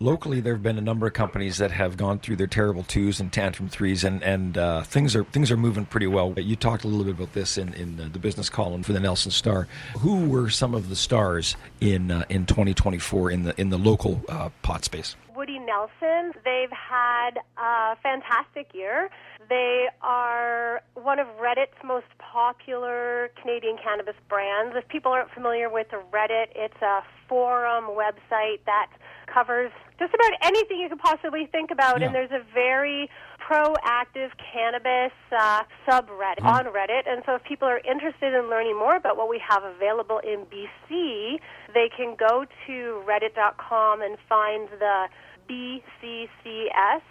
Locally, there have been a number of companies that have gone through their terrible twos and tantrum threes, and things are moving pretty well. You talked a little bit about this in the business column for the Nelson Star. Who were some of the stars in 2024 in the local pot space? Woody Nelson. They've had a fantastic year. They are one of Reddit's most popular Canadian cannabis brands. If people aren't familiar with Reddit, it's a forum website that covers just about anything you could possibly think about, and there's a very proactive cannabis subreddit on Reddit, and so if people are interested in learning more about what we have available in BC, they can go to reddit.com and find the BCCS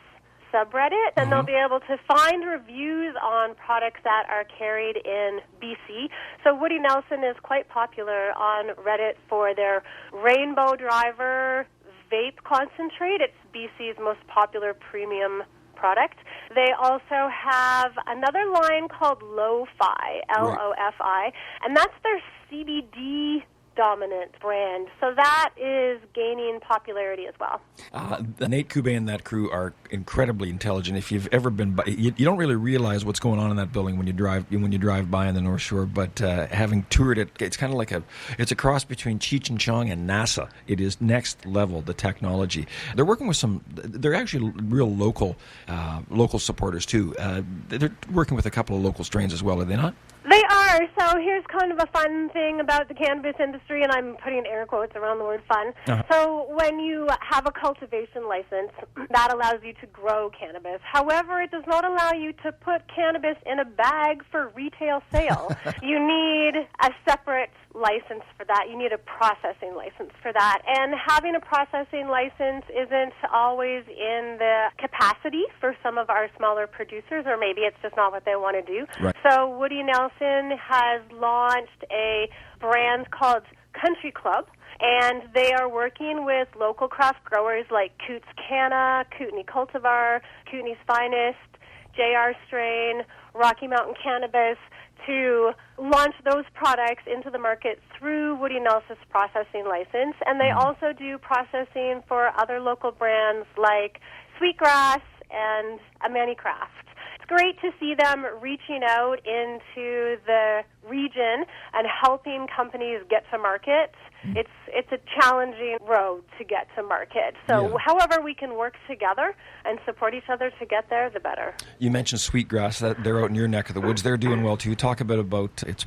subreddit, and they'll be able to find reviews on products that are carried in BC. So Woody Nelson is quite popular on Reddit for their Rainbow Driver vape concentrate. It's BC's most popular premium product. They also have another line called Lo-Fi, L-O-F-I, and that's their CBD dominant brand. So that is gaining popularity as well. Nate Kubé and that crew are incredibly intelligent. If you've ever been by, you don't really realize what's going on in that building when you drive by on the North Shore. But having toured it, it's kind of like it's a cross between Cheech and Chong and NASA. It is next level, the technology. They're working with they're actually real local supporters too. They're working with a couple of local strains as well, are they not? They are. So here's kind of a fun thing about the cannabis industry, and I'm putting air quotes around the word fun. So when you have a cultivation license, that allows you to grow cannabis. However, it does not allow you to put cannabis in a bag for retail sale. You need a separate license for that. You need a processing license for that. And having a processing license isn't always in the capacity for some of our smaller producers, or maybe it's just not what they want to do. Right. So Woody Nelson has launched a brand called Country Club, and they are working with local craft growers like Coots Canna, Kootenay Cultivar, Kootenay's Finest, JR Strain, Rocky Mountain Cannabis, to launch those products into the market through Woody Nelson's processing license. And they also do processing for other local brands like Sweetgrass and Amani Craft. It's great to see them reaching out into the region and helping companies get to market. It's a challenging road to get to market. So however we can work together and support each other to get there, the better. You mentioned Sweetgrass. They're out in your neck of the woods. They're doing well too. Talk a bit about its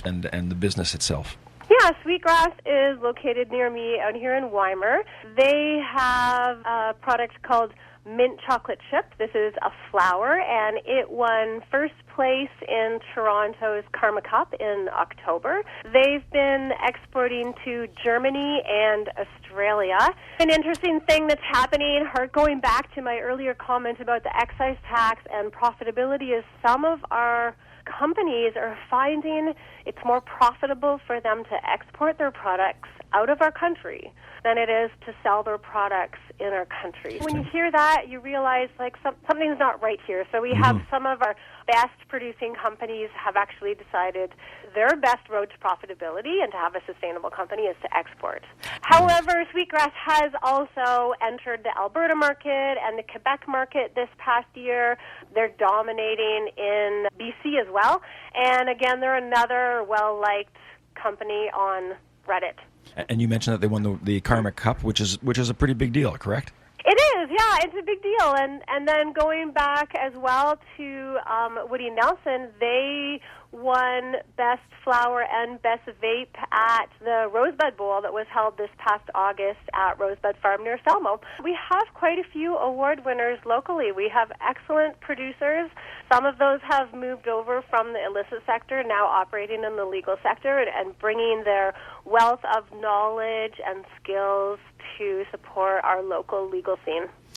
and the business itself. Yeah, Sweetgrass is located near me out here in Weimar. They have a product called Mint Chocolate Chip. This is a flower, and it won first place in Toronto's Karma Cup in October. They've been exporting to Germany and Australia. An interesting thing that's happening, going back to my earlier comment about the excise tax and profitability, is some of our companies are finding it's more profitable for them to export their products out of our country than it is to sell their products in our country. When you hear that, you realize something's not right here. So we have some of our best producing companies have actually decided their best road to profitability and to have a sustainable company is to export. However, Sweetgrass has also entered the Alberta market and the Quebec market this past year. They're dominating in BC as well. And again, they're another well-liked company on Reddit. And you mentioned that they won the Karma Cup, which is a pretty big deal, correct? It is, yeah, it's a big deal. And then going back as well to Woody Nelson, they won Best Flower and Best Vape at the Rosebud Bowl that was held this past August at Rosebud Farm near Selmo. We have quite a few award winners locally. We have excellent producers. Some of those have moved over from the illicit sector, now operating in the legal sector and bringing their wealth of knowledge and skills to support our local legal scene.